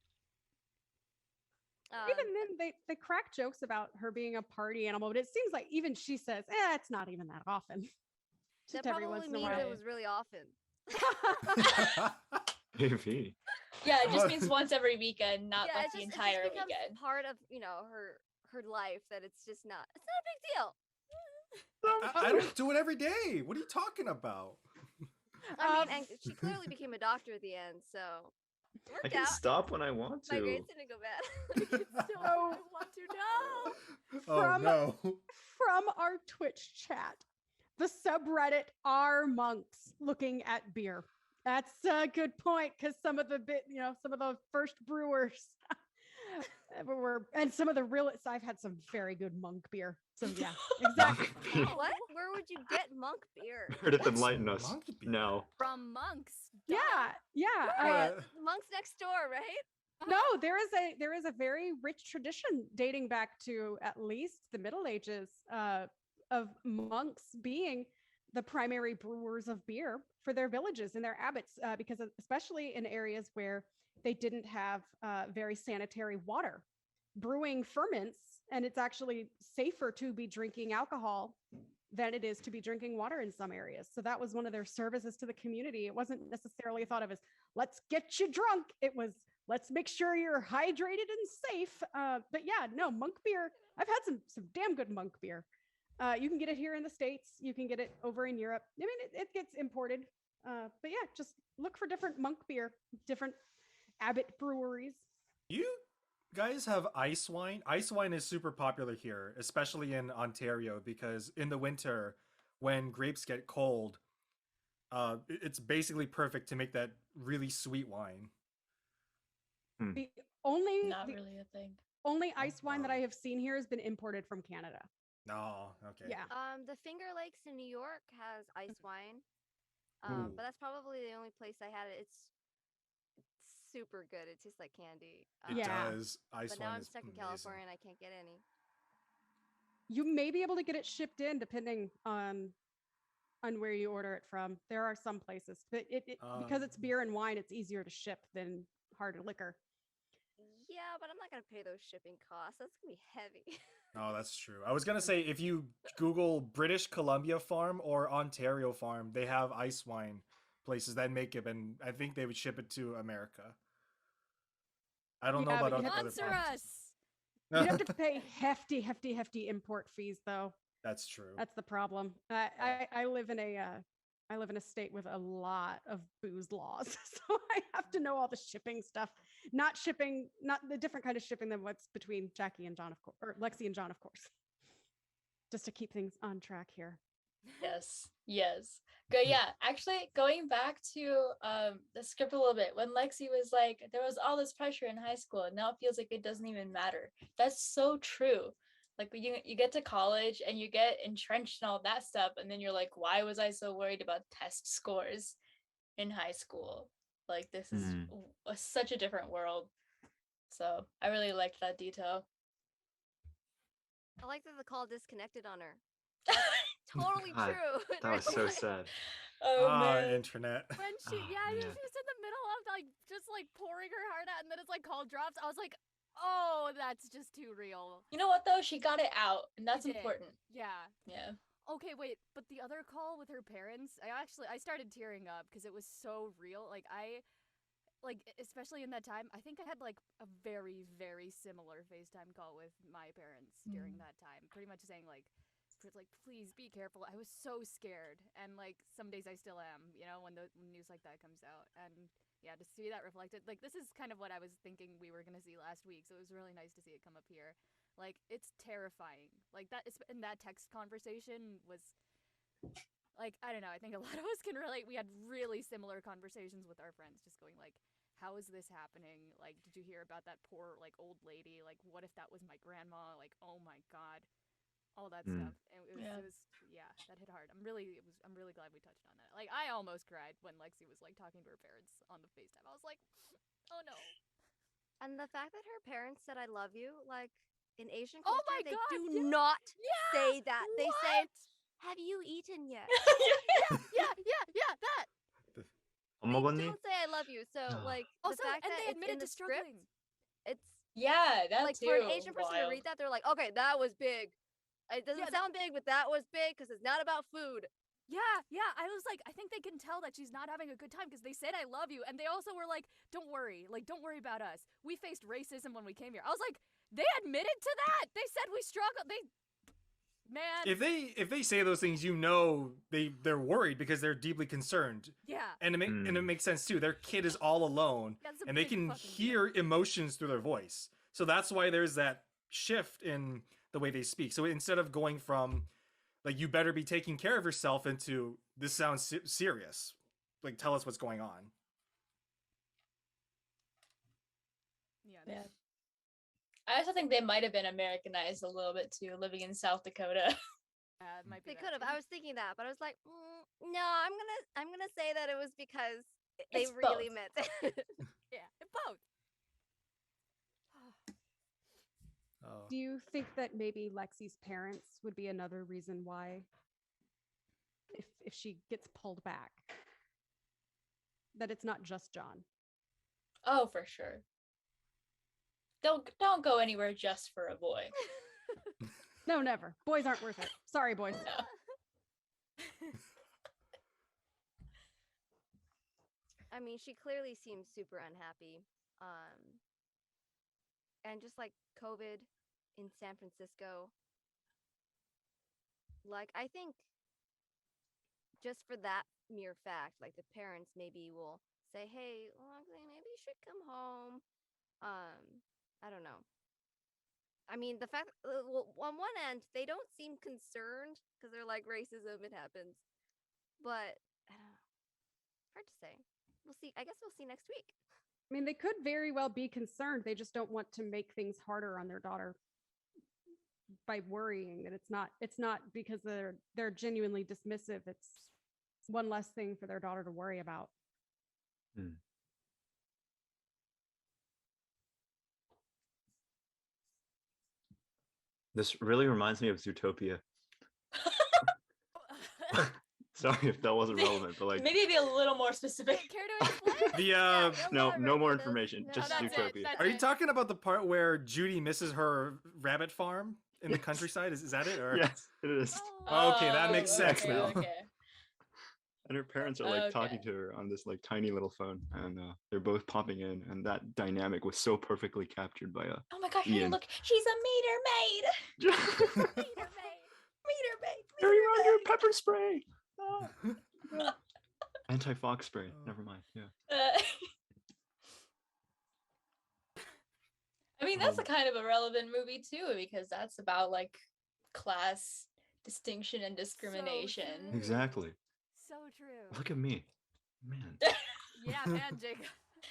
Even then, they crack jokes about her being a party animal, but it seems like even she says, it's not even that often. That Just every once probably in a means while. it was really often. Maybe. Yeah, it just means once every weekend, not Yeah, like it the just entire becomes weekend. part of her life that it's not a big deal. I don't do it every day. What are you talking about? I mean, and she clearly became a doctor at the end, so I worked can out. stop when I want My to. grades didn't go bad. Still, I want to know. Oh From- no. From our Twitch chat, the subreddit are monks looking at beer. That's a good point, because some of the first brewers were, and some of the realest. I've had some very good monk beer. So yeah, exactly. What? Where would you get monk beer? Heard it, What's enlighten us monkey beer? now. From monks. Yeah, yeah. What? Monks next door, right? No, there is a very rich tradition dating back to at least the Middle Ages of monks being the primary brewers of beer for their villages and their abbots, because especially in areas where they didn't have very sanitary water, brewing ferments, and it's actually safer to be drinking alcohol than it is to be drinking water in some areas. So that was one of their services to the community. It wasn't necessarily thought of as let's get you drunk. It was let's make sure you're hydrated and safe. But yeah, no, monk beer. I've had some damn good monk beer. You can get it here in the States. You can get it over in Europe. I mean, it gets imported. But yeah, just look for different monk beer, different abbot breweries. You guys have ice wine? Ice wine is super popular here, especially in Ontario, because in the winter, when grapes get cold, it's basically perfect to make that really sweet wine. The only Not the really a thing. only ice wine that wow. I have seen here has been imported from Canada. No, okay. Yeah. The Finger Lakes in New York has ice wine. Ooh. But that's probably the only place I had it. It's super good. It tastes like candy. It Yeah. does. Ice But now wine I'm is stuck in amazing. California and I can't get any. You may be able to get it shipped in depending on where you order it from. There are some places, but it because it's beer and wine, it's easier to ship than hard liquor. Yeah, but I'm not gonna pay those shipping costs. That's gonna be heavy. Oh, that's true. I was gonna say if you Google British Columbia Farm or Ontario Farm, they have ice wine places that make it, and I think they would ship it to America. I don't know Yeah, about but you other have to Sponsor places. us. You'd have to pay hefty import fees, though. That's true. That's the problem. I live in a state with a lot of booze laws, so I have to know all the shipping stuff. Not the different kind of shipping than what's between Jackie and John, of course, or Lexi and John, of course. Just to keep things on track here. Yes. Yes. Yeah, actually going back to the script a little bit, when Lexi was like, there was all this pressure in high school, and now it feels like it doesn't even matter. That's so true. Like when you get to college and you get entrenched in all that stuff, and then you're like, why was I so worried about test scores in high school? Like this is Mm. such a different world. So I really liked that detail. I like that the call disconnected on her. That's totally God, true. That was so sad. Oh man. Internet. When she, Oh, yeah, man. she was in the middle of like just like pouring her heart out, and then it's like call drops. I was like, oh, that's just too real. You know what though? She got it out, and that's She did. important. Yeah. Yeah. Okay, wait, but the other call with her parents, I started tearing up because it was so real. Like especially in that time, I think I had like a very, very similar FaceTime call with my parents during that time. Pretty much saying like, please be careful. I was so scared, and like some days I still am. You know, when news like that comes out, and yeah, to see that reflected, like this is kind of what I was thinking we were gonna see last week. So it was really nice to see it come up here. Like it's terrifying. Like that is in that text conversation was. Like, I don't know, I think a lot of us can relate. We had really similar conversations with our friends, just going like, how is this happening? Like, did you hear about that poor, like, old lady? Like, what if that was my grandma? Like, oh my god. All that stuff. And it was, yeah, that hit hard. I'm really glad we touched on that. Like, I almost cried when Lexi was, like, talking to her parents on the FaceTime. I was like, oh no. And the fact that her parents said "I love you," like in Asian Oh culture, my they God, do yeah. not Yeah! say that. They say, What? "Have you eaten yet?" Yeah, that. They 먹었니? don't say "I love you." So like the Also, fact and that they it's admitted in the to script, struggling. it's Yeah, that like too. for an Asian person to Wild. read that, they're like, "Okay, that was big. It doesn't sound big, but that was big because it's not about food." Yeah, I was like, I think they can tell that she's not having a good time because they said I love you, and they also were like, don't worry about us. We faced racism when we came here. I was like, they admitted to that. They said we struggled. Man. If they say those things, you know they're worried because they're deeply concerned. Yeah. And it makes sense too. Their kid is all alone, That's a and they big can fucking hear emotions through their voice. So that's why there's that shift in the way they speak. So instead of going from like you better be taking care of yourself into this sounds serious, like tell us what's going on. Yeah. I also think they might have been Americanized a little bit too, living in South Dakota. It might be They that could have. too. I was thinking that, but I was like, no, I'm gonna say that it was because they It's really both. meant it. Yeah, both. Oh. Do you think that maybe Lexi's parents would be another reason why, if she gets pulled back, that it's not just John? Oh, for sure. Don't go anywhere just for a boy. No, never. Boys aren't worth it. Sorry, boys. No. I mean, she clearly seems super unhappy. And just like COVID in San Francisco, like I think just for that mere fact, like the parents maybe will say, "Hey, Lexi, maybe you should come home." I don't know. I mean, the fact well, on one end they don't seem concerned because they're like racism, it happens, but I don't know. Hard to say. We'll see. I guess we'll see next week. I mean, they could very well be concerned. They just don't want to make things harder on their daughter by worrying that it's not because they're genuinely dismissive. It's one less thing for their daughter to worry about. This really reminds me of Zootopia. Sorry if that wasn't relevant, but like Maybe be a little more specific. Care to explain? The no more information, just that's it, Zootopia. that's Are you talking about the part where Judy misses her rabbit farm in the countryside? Is that it? Or Yes, it is. Oh, okay, that makes sense okay, now. Okay. And her parents are like talking to her on this like tiny little phone, and they're both popping in, and that dynamic was so perfectly captured by Oh my gosh, hey, Ian. look, she's a meter maid. Meter maid. Meter maid. Carry on your pepper spray. Anti-fox spray. Never mind. Yeah. I mean, that's a kind of a relevant movie too, because that's about like class distinction and discrimination. true. Exactly. So true. Look at me, man. Yeah, man, Jacob.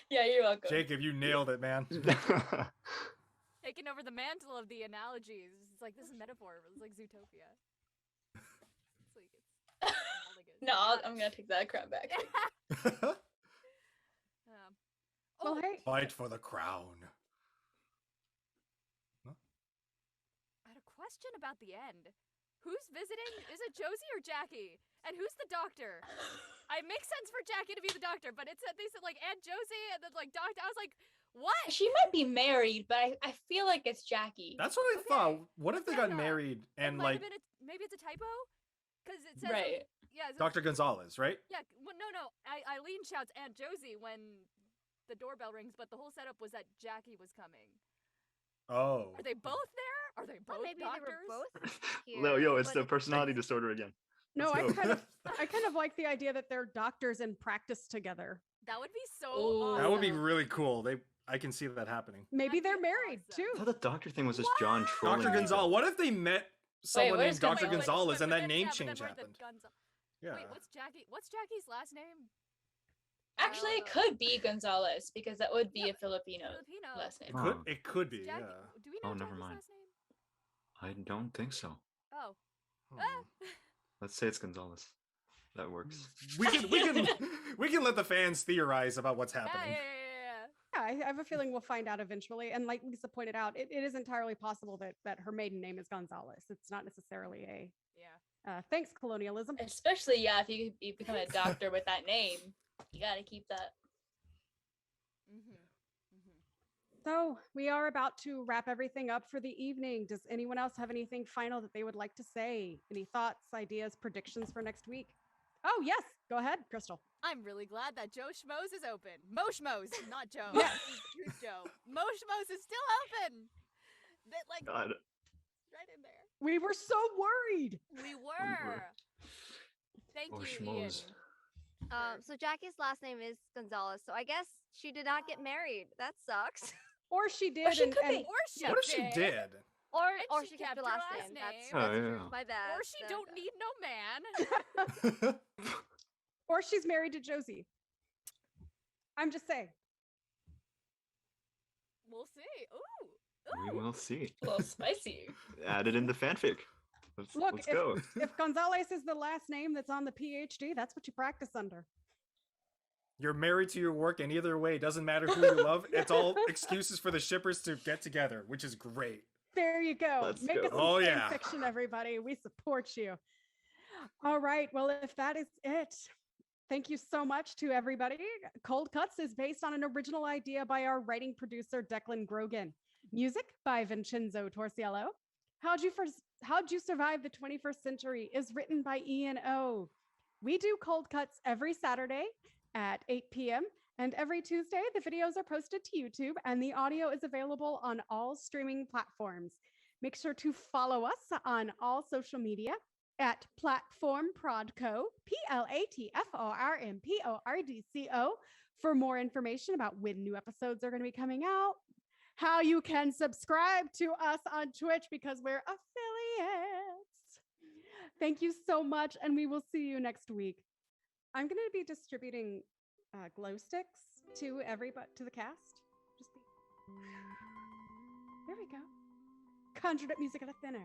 Yeah, you're welcome. Jacob, you nailed it, man. Taking over the mantle of the analogies. It's like this is metaphor. It's like Zootopia. It's like it's analogous. No, Got I'm it. gonna take that crown back. Well, Oh, hey, Fight for the crown. I had a question about the end. Who's visiting? Is it Josie or Jackie? And who's the doctor? It makes sense for Jackie to be the doctor, but they said like Aunt Josie and then like doctor. I was like, what? She might be married, but I feel like it's Jackie. That's what I Okay. thought. What if they got Yeah. married It and might have like been maybe it's a typo, because it says Right. Yeah, so, Dr. Gonzalez, right? Yeah, well, no. Eileen shouts Aunt Josie when the doorbell rings, but the whole setup was that Jackie was coming. Oh. Are they both there? Are they both Well, maybe doctors? they were both here. Leo, yo, it's but- the personality disorder again. no, Let's go. I kind of like the idea that they're doctors in practice together. That would be so Ooh. awesome. That would be really cool. I can see that happening. Maybe That'd they're be married awesome. too. I thought the doctor thing was just John trolling. Dr. Nico. Gonzalez. What if they met someone what named is Dr. Gonzalez? Gonzalez and but that then- name but then change we're the happened? Yeah. Wait, what's Jackie's last name? Actually, it could be Gonzalez because that would be a Filipino Filipino. last name. Huh. It could be, Jackie, yeah. do we know Oh, never Jackie's mind. last name? I don't think so. Oh. Hmm. Ah. Let's say it's Gonzalez. That works. We can let the fans theorize about what's Yeah, happening. yeah. Yeah, I have a feeling we'll find out eventually. And like Lisa pointed out, it is entirely possible that her maiden name is Gonzalez. It's not necessarily a Yeah. thanks colonialism. Especially, yeah, if you become a doctor with that name, you gotta keep that. Mm-hmm. So we are about to wrap everything up for the evening. Does anyone else have anything final that they would like to say? Any thoughts, ideas, predictions for next week? Oh, yes. Go ahead, Crystal. I'm really glad that Joe Schmoes is open. Mo Schmoes, not Joe. Yeah. Who's Joe? Mo Schmoes is still open. That like God. right in there. We were so worried. We were. Thank Oh, you, Ian. schmoes. So Jackie's last name is Gonzalez. So I guess she did not get married. That sucks. Or she did. she and, could and be. Or she What if she did? Or she she kept kept her her last last name. name. Oh, That's yeah. my bad. Or she So- don't need no man. or she's married to Josie. I'm just saying. We'll see. Ooh. We will see. A little spicy. Add it in the fanfic. Look, Let's go. If Gonzalez is the last name that's on the PhD, that's what you practice under. You're married to your work any other way. It doesn't matter who you love. It's all excuses for the shippers to get together, which is great. There you go. Let's Make go. us some Oh, fan yeah. fiction, everybody. We support you. All right. Well, if that is it, thank you so much to everybody. Cold Cuts is based on an original idea by our writing producer, Declan Grogan. Music by Vincenzo Torsiello. How'd You Survive the 21st Century is written by Ian O. We do Cold Cuts every Saturday at 8 p.m. And every Tuesday, the videos are posted to YouTube and the audio is available on all streaming platforms. Make sure to follow us on all social media at Platform Prodco, PLATFORMPORDCO, for more information about when new episodes are going to be coming out, how you can subscribe to us on Twitch because we're affiliates. Thank you so much, and we will see you next week. I'm going to be distributing glow sticks to everybody, to the cast. There we go. Conjured up music out of thin air.